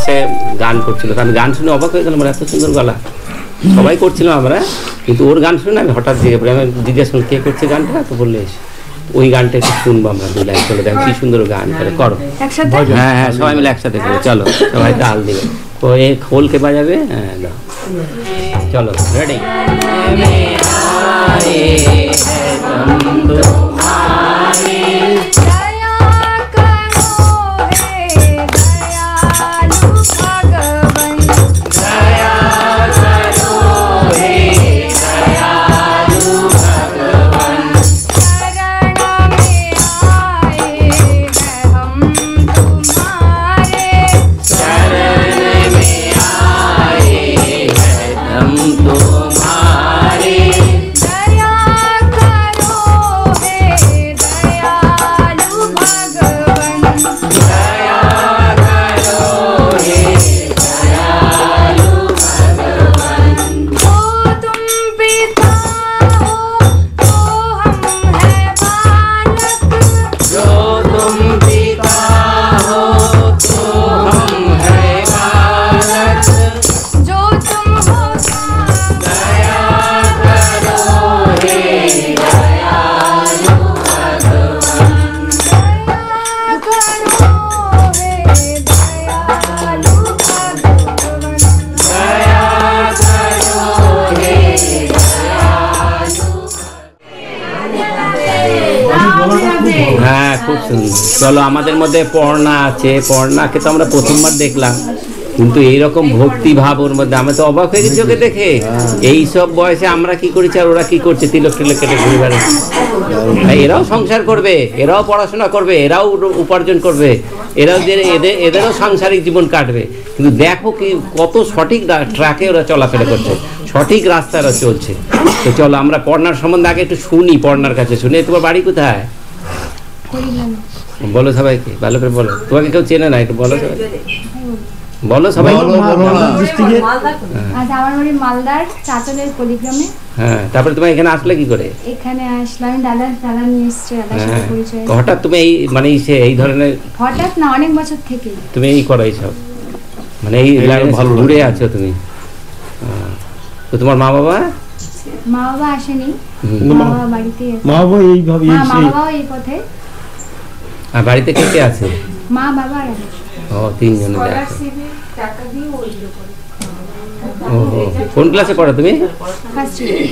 পাশে গান করছিল, আমি গান শুনে অবাক হয়ে গেলাম, আমার এত সুন্দর গলা। সবাই করছিলাম আমরা, কিন্তু ওর গান শুনে আমি হঠাৎ জেগে পড়ি। আমি জিজ্ঞেস করি কে করছে গানটা, তো বললে ওই গানটা একটু শুনবো আমরা, 2 লাইন চলে দেখো কি সুন্দর গান। তাহলে করো, হ্যাঁ হ্যাঁ সবাই মিলে একসাথে করো, চলো সবাই তাল দিবে, ও এ খোলকে বাজাবে। হ্যাঁ দাও, চলো রেডি। হ্যাঁ খুব সুন্দর। চলো আমাদের মধ্যে পর্ণা আছে, পর্ণাকে তো আমরা প্রথমবার দেখলাম, কিন্তু এইরকম ভক্তি ভাব ওর মধ্যে, আমি তো অবাক হয়ে গেছি ওকে দেখে। এই সব বয়সে আমরা কি করেছি আর ওরা কি করছে, তিলক টিলক কেটে ঘুরে বেড়াচ্ছে। এরাও সংসার করবে, এরাও পড়াশোনা করবে, এরাও উপার্জন করবে, এরাও এদেরও সাংসারিক জীবন কাটবে, কিন্তু দেখো কি কত সঠিক ট্র্যাকে ওরা চলাফেরা করছে, সঠিক রাস্তায় ওরা চলছে। তো চলো আমরা পর্ণার সম্বন্ধে আগে একটু শুনি, পর্ণার কাছে শুনি। তোমার বাড়ি কোথায় বলো সবাইকে, ভালো করে বলো, তোমাকে কেউ চেনে না, একটু বলো সবাই, বলো সবাই। মালদার চাচলের পলিগ্রামে। হ্যাঁ, তারপরে তুমি এখানে আসলে কি করে? এখানে আসলাম দাদা নিয়ে এসেছে, দাদার সাথে পরিচয়। হঠাৎ তুমি এই মানে এই ধরনের? হঠাৎ না, অনেক বছর থেকে তুমি এই করো এইসব, মানে এই ভালো ঘুরে আছো তুমি। তো তোমার মা বাবা আসেনি, মা বাবা বাড়িতে আছে। মা বাবা এইভাবে এই পথে। আর বাড়িতে কে কে আছে? মা বাবা আর আমি। ও, 3 জন আছে। কোন ক্লাসে পড়ো তুমি? First year.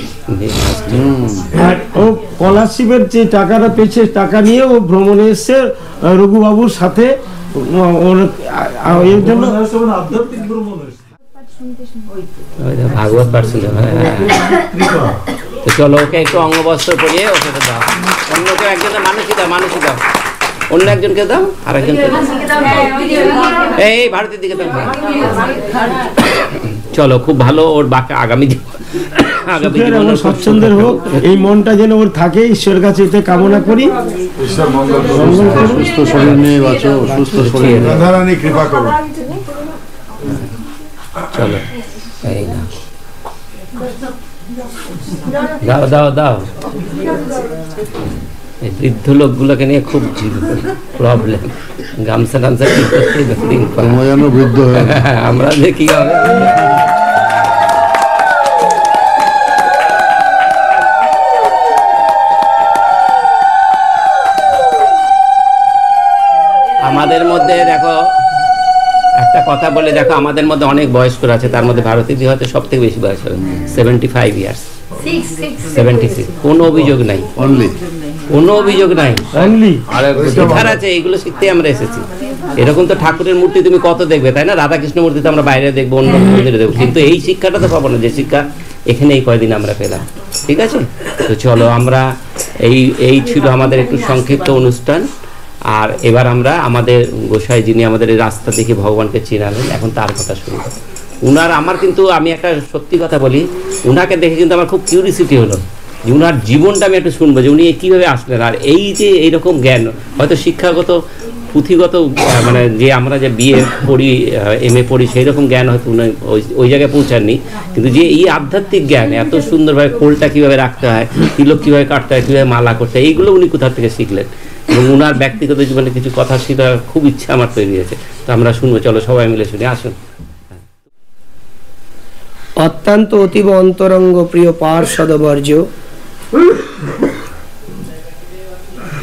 আর ও স্কলারশিপের যে টাকাটা পেয়েছে, টাকা নিয়ে ও ভ্রমণে এসছে রঘুবাবুর সাথে, ওর এর জন্য আধ্যাত্মিক ভ্রমণ এসছে। ভাগবত পাঠ শুনতে। তো চলো ওকে একটু অঙ্গবস্ত্র পরিয়ে ওকে দাও, অন্য কেউ একজনের মানুষই দাও, অন্য একজনকে দাও, আর একজনকে এই ভারতের দিকে দাও। চলো খুব ভালো, ওর বাকি আগামী জীবন স্বচ্ছন্দের হোক, এই মনটা যেন ওর থাকে, ঈশ্বরের কাছে এতে কামনা করি। সুস্থ শরীর নিয়ে বাঁচো, সুস্থ শরীর, রাধারানী কৃপা করো। চলো এই দাও দাও দাও। এই বৃদ্ধ লোকগুলোকে নিয়ে খুব প্রবলেম, গামছা টামছা ঠিক করতেই দিন বৃদ্ধ আমরা যে কি হবে। আমাদের মধ্যে দেখো একটা কথা বলে দেখো, আমাদের মধ্যে অনেক বয়স্করা আছে, তার মধ্যে ভারতী দি হয়তো সব থেকে বেশি বয়স হবে, 75 ইয়ার্স, 76। কোনো অভিযোগ নাই, কোনো অভিযোগ নাই। শিক্ষার আছে, এইগুলো শিখতে আমরা এসেছি। এরকম তো ঠাকুরের মূর্তি তুমি কত দেখবে, তাই না? রাধাকৃষ্ণ মূর্তি তো আমরা বাইরে দেখবো, অন্য মন্দিরে দেখবো, কিন্তু এই শিক্ষাটা তো পাবো না যে শিক্ষা এখানে এই কয়দিন আমরা পেলাম। ঠিক আছে, তো চলো আমরা এই ছিল আমাদের একটু সংক্ষিপ্ত অনুষ্ঠান। আর এবার আমরা আমাদের গোসাই যিনি আমাদের এই রাস্তা দেখে ভগবানকে চিনালেন, এখন তার কথা শুনবো। উনার আমার কিন্তু, আমি একটা সত্যি কথা বলি, উনাকে দেখে কিন্তু আমার খুব কিউরিসিটি হলো যে উনার জীবনটা আমি একটু শুনবো, যে উনি কীভাবে আসলেন। আর এই যে এইরকম জ্ঞান, হয়তো শিক্ষাগত পুঁথিগত মানে যে আমরা যে বিএ পড়ি, এমএ পড়ি, সেই রকম জ্ঞান হয়তো উনি ওই জায়গায় পৌঁছাননি, কিন্তু যে এই আধ্যাত্মিক জ্ঞান, এত সুন্দরভাবে খোলটা কীভাবে রাখতে হয়, তিলক কীভাবে কাটতে হয়, কীভাবে মালা করতে হয়, এইগুলো উনি কোথা থেকে শিখলেন। এবং ওনার ব্যক্তিগত জীবনে কিছু কথা শোনার খুব ইচ্ছা আমার তৈরি হয়েছে, তো আমরা শুনবো, চলো সবাই মিলে শুনি, আসুন। অত্যন্ত অতীব অন্তরঙ্গ প্রিয় পার্শ্বদবর্জ্য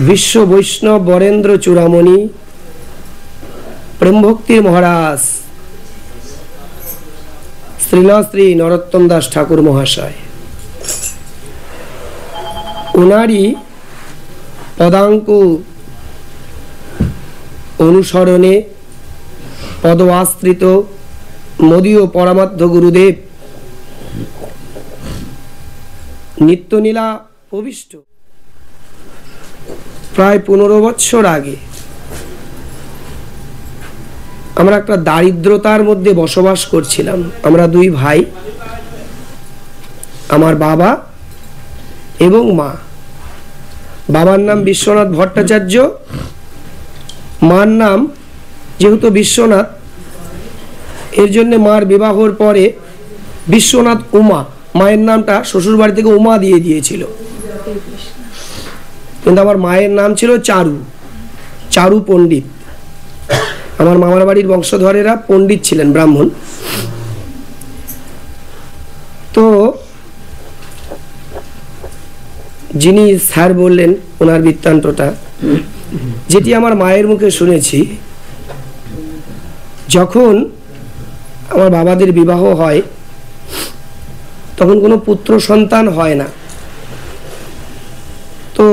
বিশ্ব বৈষ্ণব বরেন্দ্র চূড়ামণি প্রেমভক্তির মহারাজ শ্রীল শ্রী নরোত্তম দাস ঠাকুর মহাশয়, ওনারই পদাঙ্কু অনুসরণে পদ আশ্রিত মদীয় পরমার্থ গুরুদেব নিত্যনীলা প্রবিষ্ট প্রায় 15 বছর আগে আমরা একটা দারিদ্রতার মধ্যে বসবাস করছিলাম। আমরা 2 ভাই, আমার বাবা এবং মা। বাবার নাম বিশ্বনাথ ভট্টাচার্য, মার নাম যেহেতু বিশ্বনাথ, এর জন্য মার বিবাহর পরে বিশ্বনাথ উমা, মায়ের নামটা শ্বশুর বাড়ি থেকে উমা দিয়ে দিয়েছিল, কিন্তু আমার মায়ের নাম ছিল চারু পণ্ডিত। আমার মামার বাড়ির বংশধরেরা পণ্ডিত ছিলেন, ব্রাহ্মণ। তো যিনি স্যার বললেন ওনার বৃত্তান্তটা, যেটি আমার মায়ের মুখে শুনেছি, যখন আমার বাবাদের বিবাহ হয় তখন কোনো পুত্র সন্তান হয় না। তো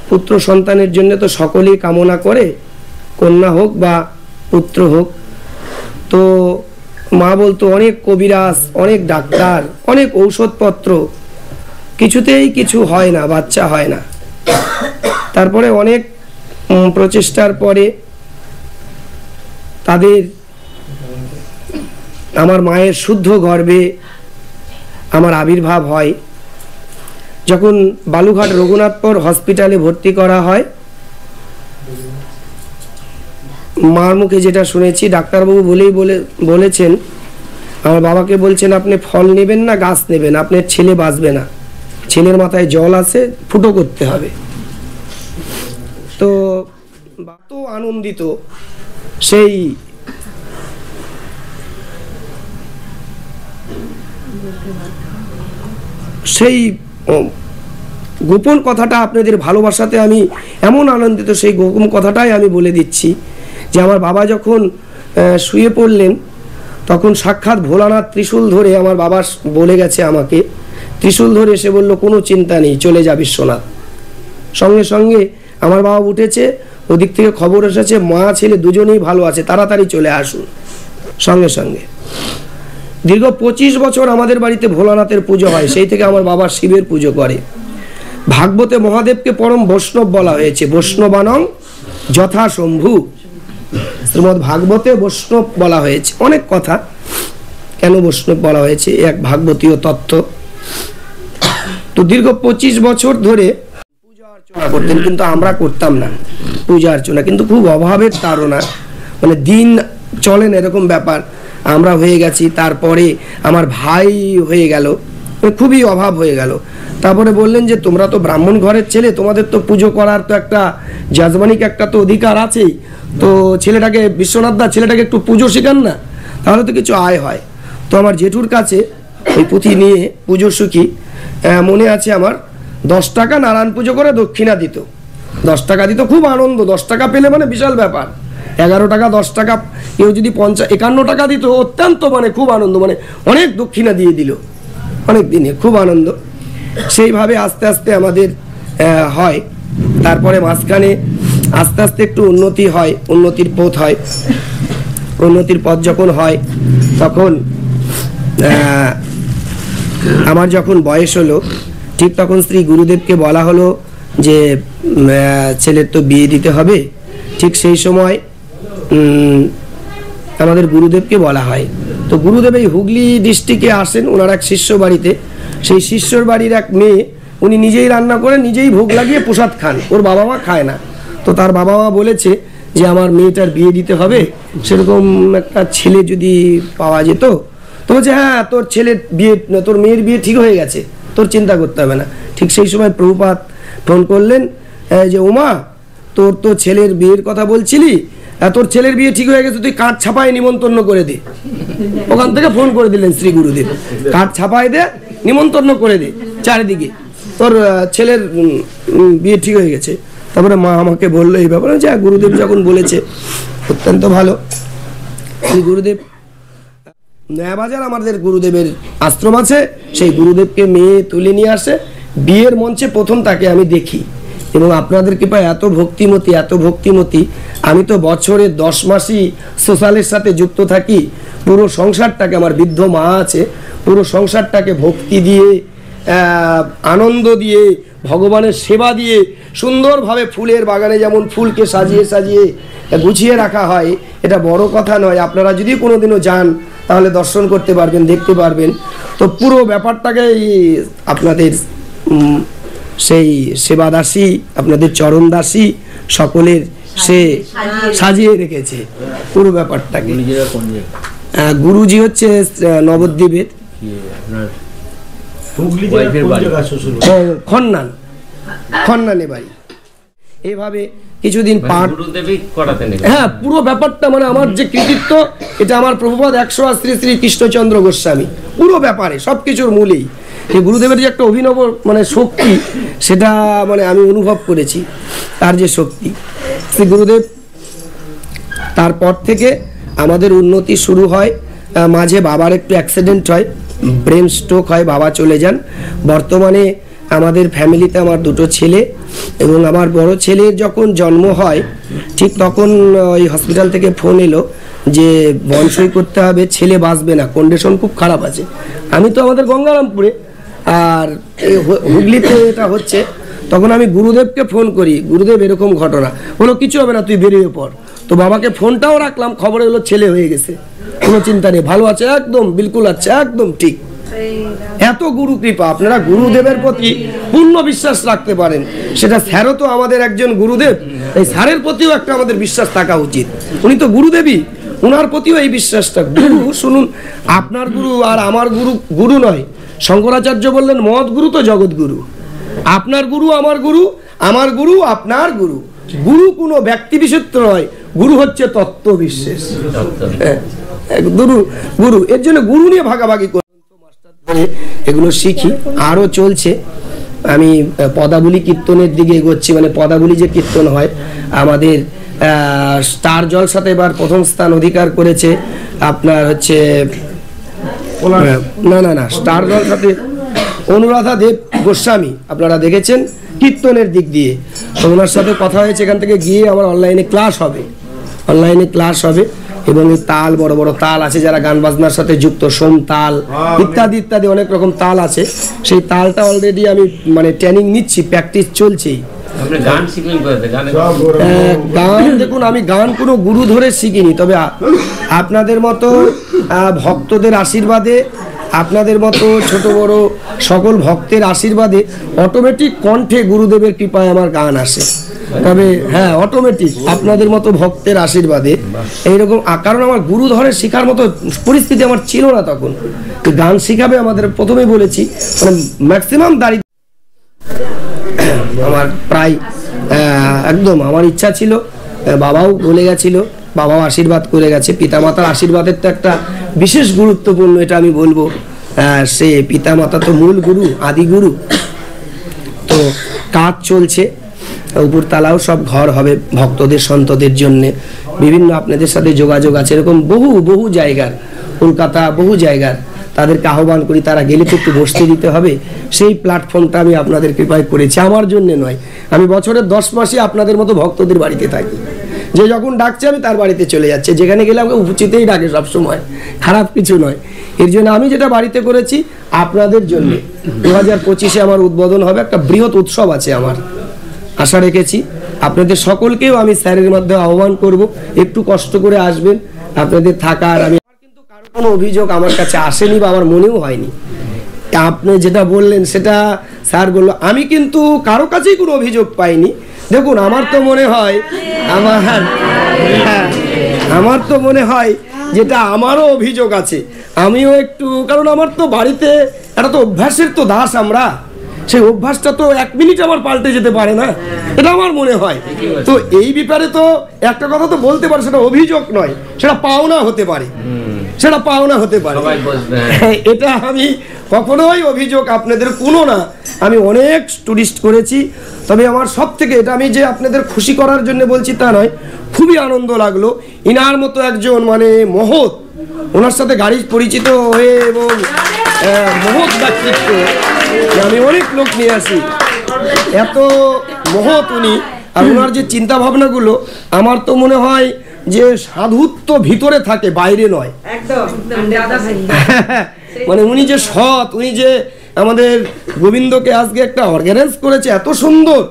পুত্র সন্তানের জন্য তো সকলেই কামনা করে, কন্যা হোক বা পুত্র হোক। তো মা বলতো অনেক কবিরাজ, অনেক ডাক্তার, অনেক ঔষধপত্র, কিছুতেই কিছু হয় না, বাচ্চা হয় না। তারপরে অনেক প্রচেষ্টার পরে তাদের আমার মায়ের শুদ্ধ গর্ভে আমার আবির্ভাব হয়। যখন বালুঘাট রঘুনাথপুর হসপিটালে ভর্তি করা হয়, মার মুখে যেটা শুনেছি, ডাক্তারবাবু বলেছেন, আমার বাবাকে বলছেন আপনি ফল নেবেন না গাছ নেবেন, আপনার ছেলে বাঁচবে না, ছেলের মাথায় জল আছে, ফুটো করতে হবে। তো তো আনন্দিত, সেই গোপন কথাটা আপনাদের ভালোবাসাতে আমি এমন আনন্দিত, সেই গোপন কথাটাই আমি বলে দিচ্ছি যে আমার বাবা যখন শুয়ে পড়লেন তখন সাক্ষাৎ ভোলানাথ ত্রিশূল ধরে আমার বাবা বলে গেছে আমাকে, ত্রিশূল ধরে এসে বলল কোনো চিন্তা নেই, চলে যা বিশ্বনাথ। সঙ্গে সঙ্গে আমার বাবা উঠেছে, ওদিক থেকে খবর এসেছে মা ছেলে দুজনেই ভালো আছে, তাড়াতাড়ি চলে আসুন। সঙ্গে সঙ্গে দীর্ঘ 25 বছর আমাদের বাড়িতে ভোলানাথের পুজো হয়, সেই থেকে আমার বাবা শিবের পুজো করে। ভাগবতে মহাদেবকে পরম বৈষ্ণব বলা হয়েছে, বৈষ্ণবানং যথা শম্ভু। শ্রীমদ্ ভাগবতে বৈষ্ণব বলা হয়েছে, অনেক কথা কেন বৈষ্ণব বলা হয়েছে, এক ভাগবতীয় তত্ত্ব। তো দীর্ঘ 25 বছর ধরে পূজা অর্চনা করতেন, কিন্তু আমরা করতাম না পূজা অর্চনা, কিন্তু খুব অভাবের তাড়না, মানে দিন চলেন এরকম ব্যাপার। আমরা হয়ে গেছি, তারপরে আমার ভাই হয়ে গেল, খুবই অভাব হয়ে গেল। তারপরে বললেন যে তোমরা তো ব্রাহ্মণ ঘরের ছেলে, তোমাদের তো পুজো করার তো একটা যাজমানিক একটা তো অধিকার আছেই, তো ছেলেটাকে বিশ্বনাথ দা ছেলেটাকে একটু পুজো শেখান না, তাহলে তো কিছু আয় হয়। তো আমার জেঠুর কাছে ওই পুঁথি নিয়ে পুজো শিখি, মনে আছে আমার 10 টাকা নারায়ণ পুজো করে দক্ষিণা দিত, 10 টাকা দিত, খুব আনন্দ। 10 টাকা পেলে মানে বিশাল ব্যাপার। 11 টাকা 10 টাকা কেউ যদি 51 টাকা দিত, অত্যন্ত মানে খুব আনন্দ, মানে অনেক দক্ষিণা দিয়ে দিল অনেক দিনে, খুব আনন্দ। সেইভাবে আস্তে আস্তে আমাদের হয়। তারপরে মাঝখানে আস্তে আস্তে একটু উন্নতি হয়, উন্নতির পথ হয়। উন্নতির পথ যখন হয় তখন আমার যখন বয়স হলো, ঠিক তখন শ্রী গুরুদেবকে বলা হলো যে ছেলের তো বিয়ে দিতে হবে। ঠিক সেই সময় আমাদের গুরুদেবকে বলা হয়। তো গুরুদেব এই হুগলি ডিস্ট্রিক্টে আসেন ওনার এক শিষ্য বাড়িতে। সেই শিষ্যর বাড়ির এক মেয়ে, উনি নিজেই রান্না করে নিজেই ভোগ লাগিয়ে প্রসাদ খান, ওর বাবা মা খায় না। তো তার বাবা মা বলেছে যে আমার মেয়েটার বিয়ে দিতে হবে, সেরকম একটা ছেলে যদি পাওয়া যেত। তো বলছে হ্যাঁ তোর ছেলের বিয়ে, তোর মেয়ের বিয়ে ঠিক হয়ে গেছে, তোর চিন্তা করতে হবে না। ঠিক সেই সময় প্রভুপাদ ফোন করলেন যে উমা তোর তো ছেলের বিয়ের কথা বলছিলি, তোর ছেলের বিয়ে ঠিক হয়ে গেছে, তুই কার্ড ছাপায় নিমন্ত্রণ করে দে। ওখান থেকে ফোন করে দিলেন শ্রী গুরুদেব, কার্ড ছাপায় দে, নিমন্ত্রণ করে দে চারিদিকে, তোর ছেলের বিয়ে ঠিক হয়ে গেছে। তারপরে মা আমাকে বললো এই ব্যাপারে, যে গুরুদেব যখন বলেছে অত্যন্ত ভালো। শ্রী গুরুদেব নয়াবাজার আমাদের গুরুদেবের আশ্রম আছে, সেই গুরুদেবকে মেয়ে তুলে নিয়ে আসে, বিয়ের মঞ্চে প্রথম তাকে আমি দেখি। এবং আপনাদের কৃপায় এত ভক্তিমতী, আমি তো বছরে 10 মাসই সোশ্যালের সাথে যুক্ত থাকি। পুরো সংসারটাকে, আমার বৃদ্ধ মা আছে, পুরো সংসারটাকে ভক্তি দিয়ে, আনন্দ দিয়ে, ভগবানের সেবা দিয়ে, সুন্দরভাবে ফুলের বাগানে যেমন ফুলকে সাজিয়ে সাজিয়ে গুছিয়ে রাখা হয়, এটা বড় কথা নয়। আপনারা যদি কোনোদিনও যান তাহলে দর্শন করতে পারবেন, দেখতে পারবেন। তো পুরো ব্যাপারটাকে আপনাদের সেই সেবাদাসী, আপনাদের চরণদাসী সকলের সে সাজিয়ে রেখেছে পুরো ব্যাপারটাকে। গুরুজি হচ্ছে নবদ্বীপের খন্নানে বাড়ি। এভাবে কিছুদিন পাঠ, হ্যাঁ পুরো ব্যাপারটা মানে আমার যে কৃতিত্ব, এটা আমার প্রভুপাদ 100 শ্রী শ্রী কৃষ্ণচন্দ্র গোস্বামী পুরো ব্যাপারে সবকিছুর মূলেই যে গুরুদেবের যে একটা অভিনব মানে শক্তি, সেটা মানে আমি অনুভব করেছি, তার যে শক্তি শ্রী গুরুদেব। তারপর থেকে আমাদের উন্নতি শুরু হয়। মাঝে বাবার একটু অ্যাক্সিডেন্ট হয়, ব্রেন স্ট্রোক হয়, বাবা চলে যান। বর্তমানে আমাদের ফ্যামিলিতে আমার 2টো ছেলে, এবং আমার বড় ছেলের যখন জন্ম হয় ঠিক তখন ওই হসপিটাল থেকে ফোন এলো যে বনসই করতে হবে, ছেলে বাঁচবে না, কন্ডিশন খুব খারাপ আছে। আমি তো আমাদের গঙ্গারামপুরে, আর হুগলিতে এটা হচ্ছে। তখন আমি গুরুদেবকে ফোন করি, গুরুদেব এরকম ঘটনা, বলো কিছু হবে না, তুই বেরিয়ে পড়। তো বাবাকে ফোনটাও রাখলাম, খবরে হলো ছেলে হয়ে গেছে, কোনো চিন্তা নেই, ভালো আছে, একদম বিলকুল আছে, একদম ঠিক। এত গুরু কৃপা, আপনারা গুরুদেবের প্রতি পূর্ণ বিশ্বাস রাখতে পারেন। সেটা স্যারও তো আমাদের একজন গুরুদেব, এই স্যারের প্রতিও একটা আমাদের বিশ্বাস থাকা উচিত। উনি তো গুরুদেবী, ওনার প্রতিও এই বিশ্বাসটা। গুরু শুনুন, আপনার গুরু আর আমার গুরু গুরু নয়। শঙ্করাচার্য বললেন মহৎ গুরু তো জগৎ গুরু। আপনার গুরু আমার গুরু, আমার গুরু আপনার গুরু। গুরু কোনো ব্যক্তি বিশেষ নয়, গুরু হচ্ছে তত্ত্ব বিশ্বাস। গুরু গুরু এর জন্য গুরু নিয়ে ভাগাভাগি করে এগুলো শিখি, আরও চলছে। আমি পদাবলী কীর্তনের দিকে এগোচ্ছি, মানে পদাবলী যে কীর্তন হয় আমাদের স্টার জলসাতে এবার প্রথম স্থান অধিকার করেছে। আপনার হচ্ছে না স্টার জলসাতে অনুরাধা দেব গোস্বামী, আপনারা দেখেছেন কীর্তনের দিক দিয়ে। তো ওনার সাথে কথা হয়েছে, এখান থেকে গিয়ে আমার অনলাইনে ক্লাস হবে। এবং এই তাল, বড় বড় তাল আছে যারা গান বাজনার সাথে যুক্ত, সোম তাল ইত্যাদি ইত্যাদি অনেক রকম তাল আছে। সেই তালটা অলরেডি আমি মানে ট্রেনিং নিচ্ছি, প্র্যাকটিস চলছেই। গান দেখুন, আমি গান কোনো গুরু ধরে শিখিনি, তবে আপনাদের মতো ভক্তদের আশীর্বাদে, আপনাদের মতো ছোট বড় সকল ভক্তের আশীর্বাদে অটোমেটিক কণ্ঠে গুরুদেবের কৃপায় আমার গান আসে। তবে হ্যাঁ, অটোমেটিক আপনাদের মতো ভক্তের আশীর্বাদে এইরকম। কারণ আমার গুরু ধরে শেখার মতো পরিস্থিতি আমার ছিল না তখন। গান শিখাবে আমাদের, প্রথমেই বলেছি মানে ম্যাক্সিমাম দাঁড়িয়ে আমার প্রায় একদম আমার ইচ্ছা ছিল, বাবাও বলে গেছিল, বাবাও আশীর্বাদ করে গেছে। পিতামাতার আশীর্বাদের তো একটা বিশেষ গুরুত্বপূর্ণ, এটা আমি বলবো। সে পিতামাতা তো মূল গুরু, আদি গুরু। তো কাজ চলছে, উপরতলাও সব ঘর হবে ভক্তদের সন্তদের জন্য। বিভিন্ন আপনাদের সাথে যোগাযোগ আছে, এরকম বহু জায়গার, কলকাতা বহু জায়গার, তাদেরকে আহ্বান করি, তারা গেলে তো একটু বসতে দিতে হবে। সেই প্ল্যাটফর্মটা আমি আপনাদের কৃপায় করেছি, আমার জন্য নয়। আমি বছরের 10 মাসই আপনাদের মতো ভক্তদের বাড়িতে থাকি। যে যখন ডাকছে আমি তার বাড়িতে চলে যাচ্ছে, যেখানে গেলে আমাকে উচিতেই ডাকে সবসময়, খারাপ কিছু নয়। এর জন্য আমি যেটা বাড়িতে করেছি আপনাদের জন্য। 2025-এ আমার উদ্বোধন হবে, একটা বৃহৎ উৎসব আছে আমার, আশা রেখেছি। আপনাদের সকলকেও আমি স্যারের মাধ্যমে আহ্বান করব, একটু কষ্ট করে আসবেন। আপনাদের থাকার, আমি কিন্তু কারো কোনো অভিযোগ আমার কাছে আসেনি বা আমার মনেও হয়নি। আপনি যেটা বললেন সেটা স্যার বললো, আমি কিন্তু কারো কাছেই কোনো অভিযোগ পাইনি। দেখুন, আমার তো মনে হয় যেটা আমারও অভিযোগ আছে, আমিও একটু, কারণ আমার তো বাড়িতে একটা তো অভ্যাসের তো দাস আমরা। সেই অভ্যাসটা তো 1 মিনিট আমার পাল্টে যেতে পারে না, এটা আমার মনে হয়। তো এই ব্যাপারে তো একটা কথা তো বলতে পারে, সেটা অভিযোগ নয়, সেটা পাওনা হতে পারে, সেটা পাওনা হতে পারে। এটা আমি কখনোই অভিযোগ আপনাদের কোনো না। আমি অনেক টুরিস্ট করেছি, তবে আমার সব থেকে, এটা আমি যে আপনাদের খুশি করার জন্য বলছি তা নয়, খুবই আনন্দ লাগলো। ইনার মতো একজন মানে মহৎ, ওনার সাথে গাড়ি পরিচিত হয়ে এবং মহৎ ব্যক্তিত্ব, আমি অনেক লোক নিয়ে আসি, এত মহৎ উনি, আর ওনার যে চিন্তা ভাবনাগুলো আমার তো মনে হয় যে সাধুত্ব ভিতরে থাকে, বাইরে নয়। মানে উনি যে সৎ, উনি যে আমাদের গোবিন্দকে আজকে একটা অর্গানাইজ করেছে এত সুন্দর,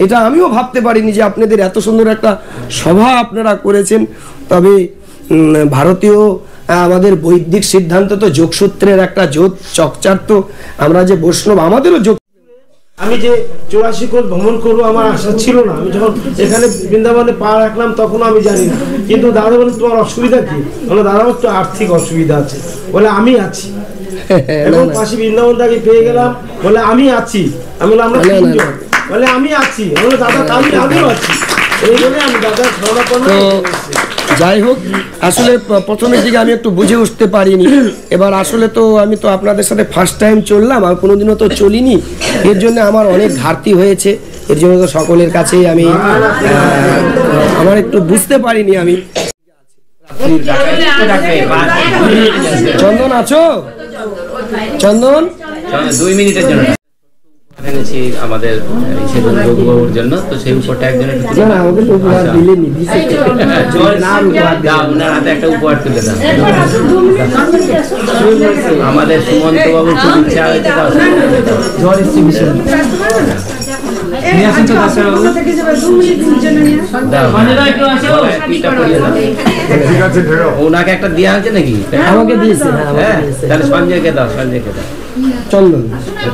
এটা আমিও ভাবতে পারিনি যে আপনাদের এত সুন্দর একটা সভা আপনারা করেছেন। তবে ভারতীয় আমাদের বৈদিক সিদ্ধান্ত তো যোগসূত্রের একটা যোগ চকচার, তো আমরা যে বৈষ্ণব আমাদেরও যোগ। আমি যে 84 কোষ ভ্রমণ করবো আমার আশা ছিল না। আমি যখন এখানে বৃন্দাবনে পা রাখলাম তখন আমি জানি না, কিন্তু দাদা বলে তোমার অসুবিধা কি? বলে দাদা একটু আর্থিক অসুবিধা আছে। বলে আমি আছি, এবং পাশে বৃন্দাবনটাকে পেয়ে গেলাম, বলে আমি আছি। আমি বলে আমরা তিনজন, বলে আমি আছি। বলে দাদা আমি আমিও আছি, এই বলে আমি দাদা স্মরণাপন্ন। যাই হোক, আসলে প্রথমের দিকে আমি একটু বুঝে উঠতে পারিনি। এবার আসলে তো আমি তো আপনাদের সাথে ফার্স্ট টাইম চললাম, আর কোনোদিনও তো চলিনি, এর জন্য আমার অনেক ঘাটতি হয়েছে। এর জন্য তো সকলের কাছেই আমি আমার একটু বুঝতে পারিনি। আমি চন্দন আছো? চন্দন 2 মিনিটের জন্য এনেছি আমাদের রঘুবাবুর জন্য, তো সেই উপরটা একজন ওনার হাতে একটা উপহার তুলে দাও। আমাদের সুমন্ত বাবুর খুব ইচ্ছা হয়েছে, ওনাকে একটা দেওয়া হয়েছে নাকি? আমাকে দিয়েছে, তাহলে সঞ্জয়কে দাও, সঞ্জয়কে দাও। চন্দন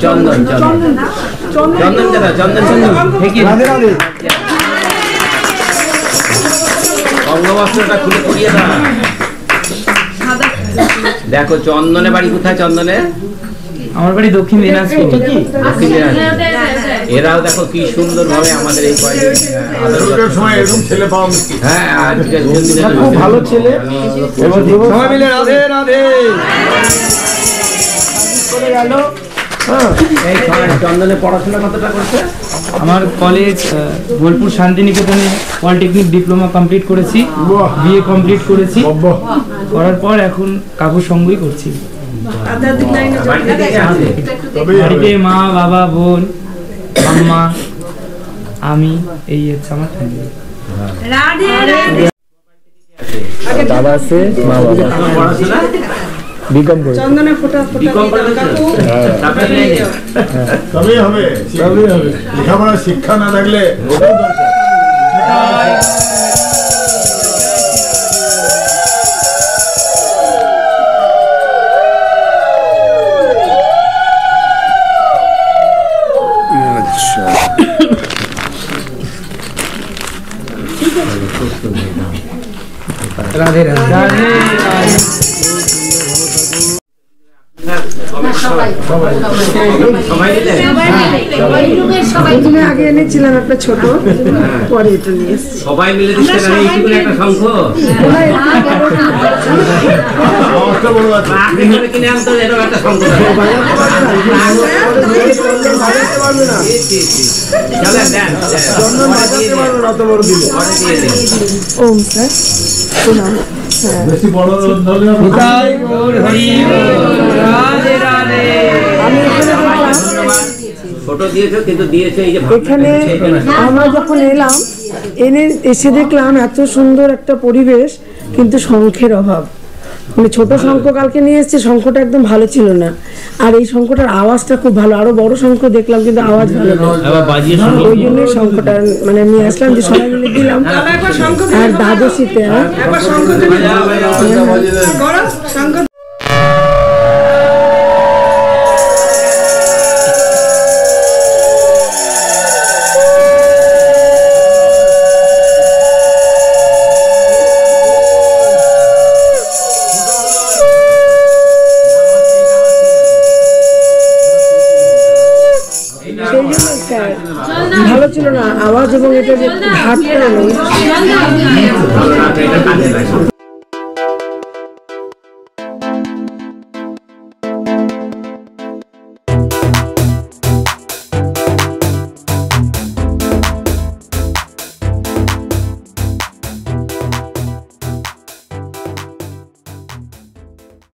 চন্দন চন্দন চন্দনকে দাও, চন্দন চন্দন অঙ্গবস্ত্রটা খুলে পরিয়ে দাও। দেখো চন্দনের বাড়ি কোথায়? চন্দনের আমার বাড়ি দক্ষিণ দিনাজপুর। দক্ষিণ দিনাজপুর। এরাও দেখো কি সুন্দর ভাবে আমাদের এই ছেলে পাওয়া মুশকিল। হ্যাঁ, আজকে খুব ভালো ছেলে। সবাই মিলে রাধে রাধে করে গেল। এই চন্দনে পড়াশোনা কতটা করছে? আমার কলেজ বোলপুর শান্তিনিকেতনে পলিটেকনিক ডিপ্লোমা কমপ্লিট করেছি, বিএ কমপ্লিট করেছি, করার পর এখন কাকুর সঙ্গই করছি। বাড়িতে মা, বাবা, বোন, আম্মা, আমি, এই হচ্ছে আমার ফ্যামিলি। দাদা আছে, মা বাবা পড়াশোনা বিকম করে। তবেই হবে, লেখাপড়া শিক্ষা না থাকলে ওটাও দরকার। রাধে রাধে। আগে এনেছিলাম একটা ছোট, পরে এটা নিয়ে এসেছি। সবাই মিলে দিচ্ছেন একটা শঙ্খ কিনে আনতো, এরকম একটা শঙ্খ। ওম স্যার প্রণাম। বেশি বড় এখানে আমরা যখন এলাম, এসে দেখলাম এত সুন্দর একটা পরিবেশ, কিন্তু শঙ্খের অভাব। মানে ছোট শঙ্খ কালকে নিয়ে এসছে, শঙ্খটা একদম ভালো ছিল না, আর এই শঙ্খটার আওয়াজটা খুব ভালো। আরো বড় শঙ্খ দেখলাম কিন্তু আওয়াজ ভালো না, ওই জন্য শঙ্খটা মানে নিয়ে আসলাম, যে সবাই মিলে দিলাম। আর দ্বাদশীতে ভালো ছিল না আওয়াজ এবং এটা যে ঘাটটা